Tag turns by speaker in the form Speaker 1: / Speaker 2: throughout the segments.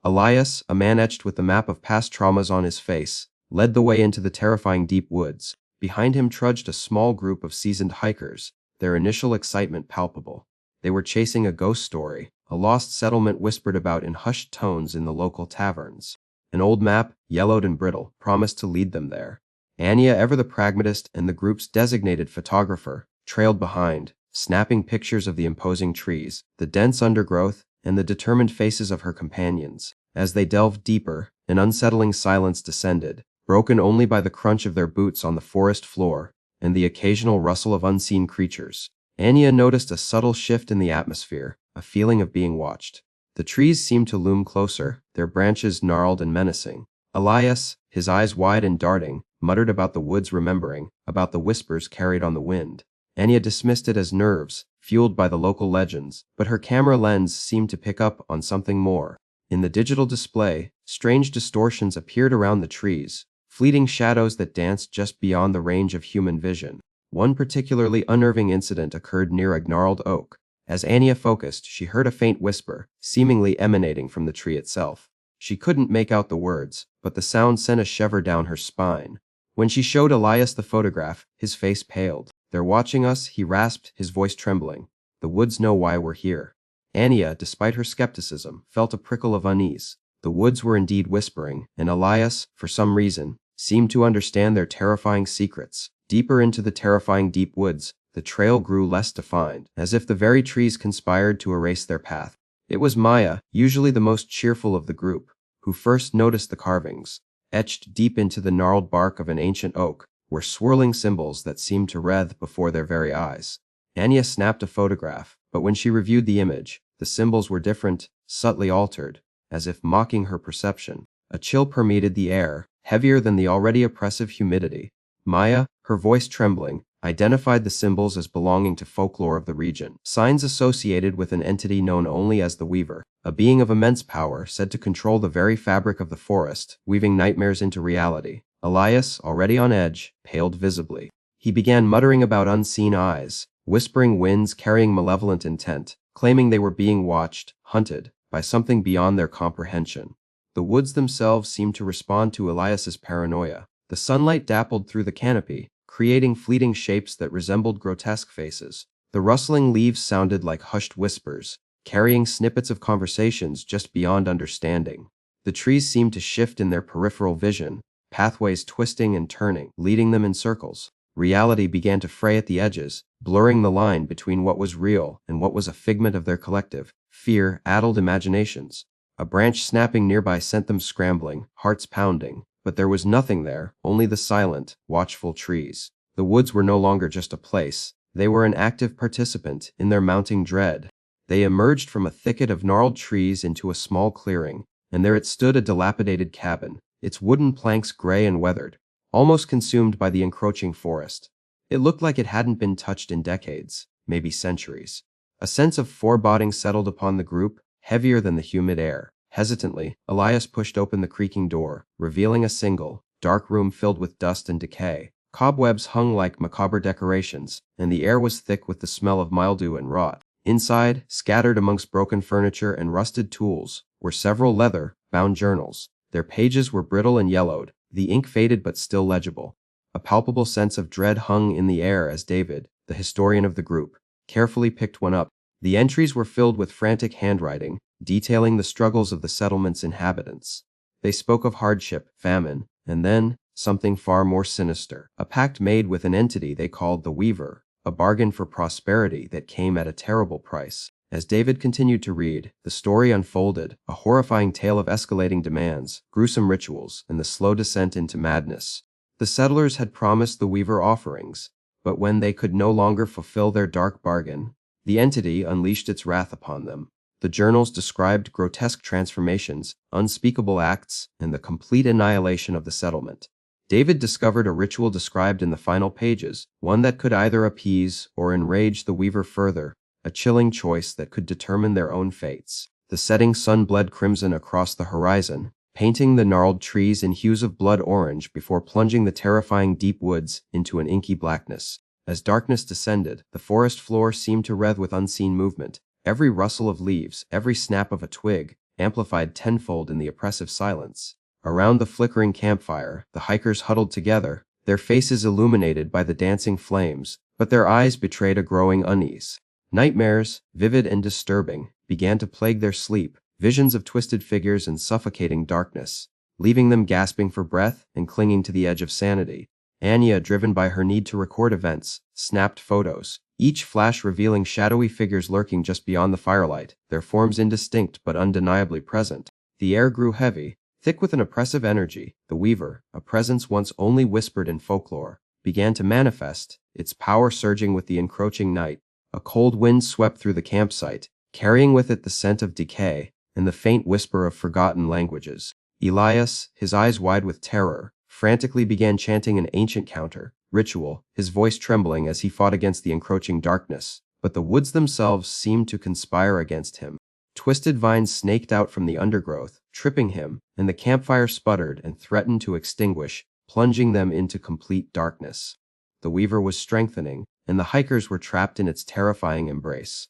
Speaker 1: Elias, a man etched with the map of past traumas on his face, led the way into the terrifying deep woods. Behind him trudged a small group of seasoned hikers, their initial excitement palpable. They were chasing a ghost story, a lost settlement whispered about in hushed tones in the local taverns. An old map, yellowed and brittle, promised to lead them there. Anya, ever the pragmatist and the group's designated photographer, trailed behind, snapping pictures of the imposing trees, the dense undergrowth, and the determined faces of her companions. As they delved deeper, an unsettling silence descended, broken only by the crunch of their boots on the forest floor and the occasional rustle of unseen creatures. Anya noticed a subtle shift in the atmosphere, a feeling of being watched. The trees seemed to loom closer, their branches gnarled and menacing. Elias, his eyes wide and darting, muttered about the woods remembering, about the whispers carried on the wind. Anya dismissed it as nerves, fueled by the local legends, but her camera lens seemed to pick up on something more. In the digital display, strange distortions appeared around the trees, fleeting shadows that danced just beyond the range of human vision. One particularly unnerving incident occurred near a gnarled oak. As Anya focused, she heard a faint whisper, seemingly emanating from the tree itself. She couldn't make out the words, but the sound sent a shiver down her spine. When she showed Elias the photograph, his face paled. "They're watching us," he rasped, his voice trembling. "The woods know why we're here." Anya, despite her skepticism, felt a prickle of unease. The woods were indeed whispering, and Elias, for some reason, seemed to understand their terrifying secrets. Deeper into the terrifying deep woods, the trail grew less defined, as if the very trees conspired to erase their path. It was Maya, usually the most cheerful of the group, who first noticed the carvings. Etched deep into the gnarled bark of an ancient oak were swirling symbols that seemed to writhe before their very eyes. Anya snapped a photograph, but when she reviewed the image, the symbols were different, subtly altered, as if mocking her perception. A chill permeated the air, heavier than the already oppressive humidity. Maya, her voice trembling, identified the symbols as belonging to folklore of the region, signs associated with an entity known only as the Weaver, a being of immense power said to control the very fabric of the forest, weaving nightmares into reality. Elias, already on edge, paled visibly. He began muttering about unseen eyes, whispering winds carrying malevolent intent, claiming they were being watched, hunted, by something beyond their comprehension. The woods themselves seemed to respond to Elias's paranoia. The sunlight dappled through the canopy, creating fleeting shapes that resembled grotesque faces. The rustling leaves sounded like hushed whispers, carrying snippets of conversations just beyond understanding. The trees seemed to shift in their peripheral vision, pathways twisting and turning, leading them in circles. Reality began to fray at the edges, blurring the line between what was real and what was a figment of their collective, fear-addled imaginations. A branch snapping nearby sent them scrambling, hearts pounding. But there was nothing there, only the silent, watchful trees. The woods were no longer just a place. They were an active participant in their mounting dread. They emerged from a thicket of gnarled trees into a small clearing, and there it stood, a dilapidated cabin, its wooden planks gray and weathered, almost consumed by the encroaching forest. It looked like it hadn't been touched in decades, maybe centuries. A sense of foreboding settled upon the group, heavier than the humid air. Hesitantly, Elias pushed open the creaking door, revealing a single, dark room filled with dust and decay. Cobwebs hung like macabre decorations, and the air was thick with the smell of mildew and rot. Inside, scattered amongst broken furniture and rusted tools, were several leather-bound journals. Their pages were brittle and yellowed, the ink faded but still legible. A palpable sense of dread hung in the air as David, the historian of the group, carefully picked one up. The entries were filled with frantic handwriting, detailing the struggles of the settlement's inhabitants. They spoke of hardship, famine, and then, something far more sinister. A pact made with an entity they called the Weaver, a bargain for prosperity that came at a terrible price. As David continued to read, the story unfolded, a horrifying tale of escalating demands, gruesome rituals, and the slow descent into madness. The settlers had promised the Weaver offerings, but when they could no longer fulfill their dark bargain, the entity unleashed its wrath upon them. The journals described grotesque transformations, unspeakable acts, and the complete annihilation of the settlement. David discovered a ritual described in the final pages, one that could either appease or enrage the Weaver further, a chilling choice that could determine their own fates. The setting sun bled crimson across the horizon, painting the gnarled trees in hues of blood orange before plunging the terrifying deep woods into an inky blackness. As darkness descended, the forest floor seemed to writhe with unseen movement. Every rustle of leaves, every snap of a twig, amplified tenfold in the oppressive silence. Around the flickering campfire, the hikers huddled together, their faces illuminated by the dancing flames, but their eyes betrayed a growing unease. Nightmares, vivid and disturbing, began to plague their sleep, visions of twisted figures in suffocating darkness, leaving them gasping for breath and clinging to the edge of sanity. Anya, driven by her need to record events, snapped photos, each flash revealing shadowy figures lurking just beyond the firelight, their forms indistinct but undeniably present. The air grew heavy, thick with an oppressive energy. The Weaver, a presence once only whispered in folklore, began to manifest, its power surging with the encroaching night. A cold wind swept through the campsite, carrying with it the scent of decay and the faint whisper of forgotten languages. Elias, his eyes wide with terror, frantically began chanting an ancient ritual, his voice trembling as he fought against the encroaching darkness. But the woods themselves seemed to conspire against him. Twisted vines snaked out from the undergrowth, tripping him, and the campfire sputtered and threatened to extinguish, plunging them into complete darkness. The Weaver was strengthening, and the hikers were trapped in its terrifying embrace.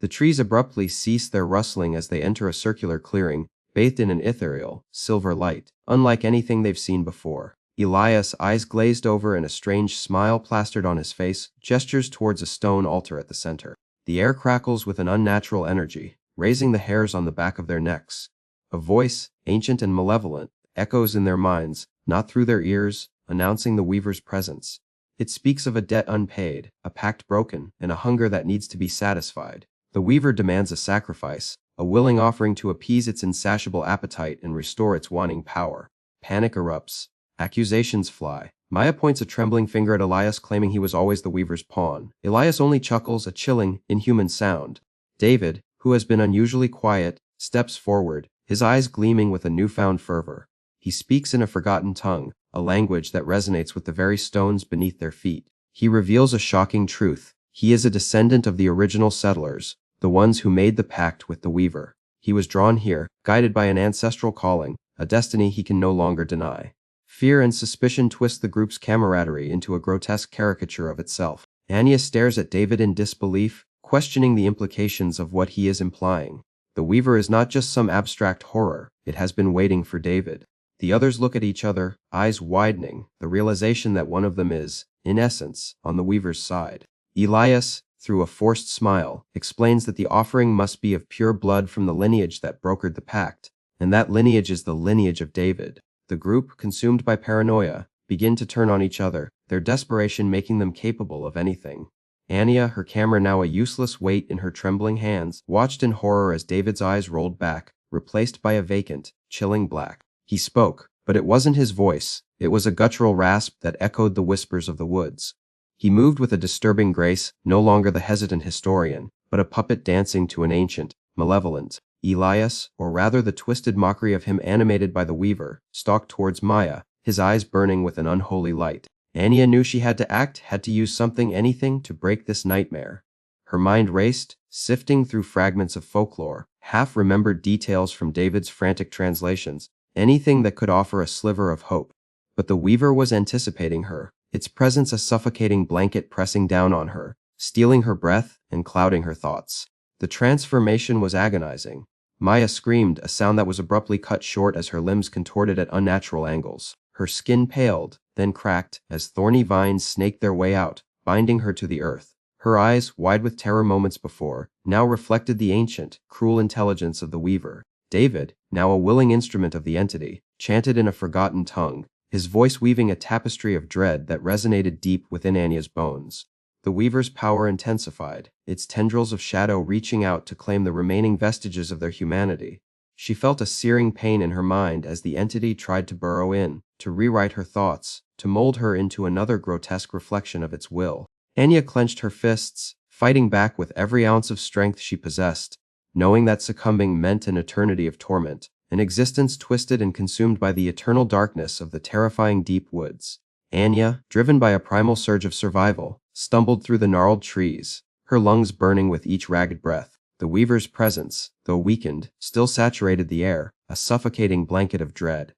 Speaker 1: The trees abruptly cease their rustling as they enter a circular clearing, bathed in an ethereal, silver light, unlike anything they've seen before. Elias, eyes glazed over and a strange smile plastered on his face, gestures towards a stone altar at the center. The air crackles with an unnatural energy, raising the hairs on the back of their necks. A voice, ancient and malevolent, echoes in their minds, not through their ears, announcing the Weaver's presence. It speaks of a debt unpaid, a pact broken, and a hunger that needs to be satisfied. The Weaver demands a sacrifice, a willing offering to appease its insatiable appetite and restore its waning power. Panic erupts. Accusations fly. Maya points a trembling finger at Elias, claiming he was always the Weaver's pawn. Elias only chuckles, a chilling, inhuman sound. David, who has been unusually quiet, steps forward, his eyes gleaming with a newfound fervor. He speaks in a forgotten tongue, a language that resonates with the very stones beneath their feet. He reveals a shocking truth. He is a descendant of the original settlers, the ones who made the pact with the Weaver. He was drawn here, guided by an ancestral calling, a destiny he can no longer deny. Fear and suspicion twist the group's camaraderie into a grotesque caricature of itself. Anya stares at David in disbelief, questioning the implications of what he is implying. The Weaver is not just some abstract horror, it has been waiting for David. The others look at each other, eyes widening, the realization that one of them is, in essence, on the Weaver's side. Elias, through a forced smile, explains that the offering must be of pure blood from the lineage that brokered the pact, and that lineage is the lineage of David. The group, consumed by paranoia, begin to turn on each other, their desperation making them capable of anything. Anya, her camera now a useless weight in her trembling hands, watched in horror as David's eyes rolled back, replaced by a vacant, chilling black. He spoke, but it wasn't his voice. It was a guttural rasp that echoed the whispers of the woods. He moved with a disturbing grace, no longer the hesitant historian, but a puppet dancing to an ancient, malevolent. Elias, or rather the twisted mockery of him animated by the Weaver, stalked towards Maya, his eyes burning with an unholy light. Anya knew she had to act, had to use something, anything, to break this nightmare. Her mind raced, sifting through fragments of folklore, half-remembered details from David's frantic translations, anything that could offer a sliver of hope. But the Weaver was anticipating her, its presence a suffocating blanket pressing down on her, stealing her breath and clouding her thoughts. The transformation was agonizing. Maya screamed, a sound that was abruptly cut short as her limbs contorted at unnatural angles. Her skin paled, then cracked, as thorny vines snaked their way out, binding her to the earth. Her eyes, wide with terror moments before, now reflected the ancient, cruel intelligence of the Weaver. David, now a willing instrument of the entity, chanted in a forgotten tongue, his voice weaving a tapestry of dread that resonated deep within Anya's bones. The Weaver's power intensified, its tendrils of shadow reaching out to claim the remaining vestiges of their humanity. She felt a searing pain in her mind as the entity tried to burrow in, to rewrite her thoughts, to mold her into another grotesque reflection of its will. Anya clenched her fists, fighting back with every ounce of strength she possessed, knowing that succumbing meant an eternity of torment, an existence twisted and consumed by the eternal darkness of the terrifying deep woods. Anya, driven by a primal surge of survival, stumbled through the gnarled trees, her lungs burning with each ragged breath. The Weaver's presence, though weakened, still saturated the air, a suffocating blanket of dread.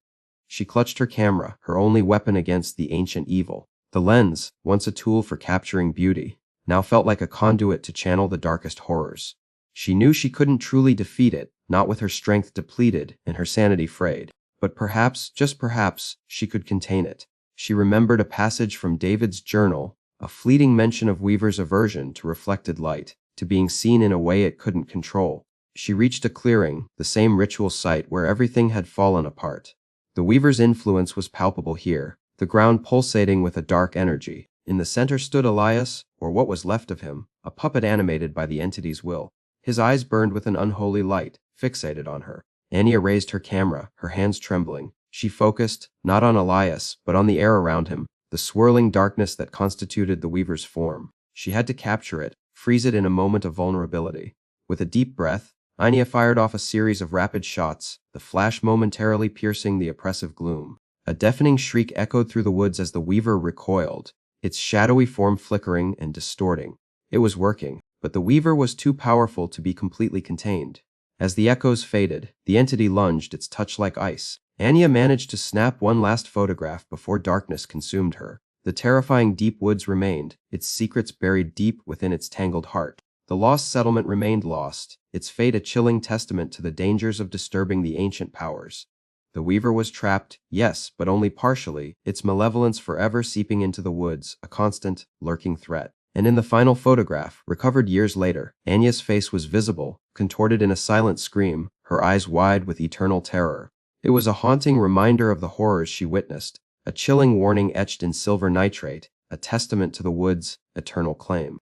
Speaker 1: She clutched her camera, her only weapon against the ancient evil. The lens, once a tool for capturing beauty, now felt like a conduit to channel the darkest horrors. She knew she couldn't truly defeat it, not with her strength depleted and her sanity frayed. But perhaps, just perhaps, she could contain it. She remembered a passage from David's journal, a fleeting mention of Weaver's aversion to reflected light, to being seen in a way it couldn't control. She reached a clearing, the same ritual site where everything had fallen apart. The Weaver's influence was palpable here, the ground pulsating with a dark energy. In the center stood Elias, or what was left of him, a puppet animated by the entity's will. His eyes burned with an unholy light, fixated on her. Anya raised her camera, her hands trembling. She focused, not on Elias, but on the air around him, the swirling darkness that constituted the Weaver's form. She had to capture it, freeze it in a moment of vulnerability. With a deep breath, Anya fired off a series of rapid shots, the flash momentarily piercing the oppressive gloom. A deafening shriek echoed through the woods as the Weaver recoiled, its shadowy form flickering and distorting. It was working, but the Weaver was too powerful to be completely contained. As the echoes faded, the entity lunged, its touch like ice. Anya managed to snap one last photograph before darkness consumed her. The terrifying deep woods remained, its secrets buried deep within its tangled heart. The lost settlement remained lost, its fate a chilling testament to the dangers of disturbing the ancient powers. The Weaver was trapped, yes, but only partially, its malevolence forever seeping into the woods, a constant, lurking threat. And in the final photograph, recovered years later, Anya's face was visible, contorted in a silent scream, her eyes wide with eternal terror. It was a haunting reminder of the horrors she witnessed, a chilling warning etched in silver nitrate, a testament to the woods' eternal claim.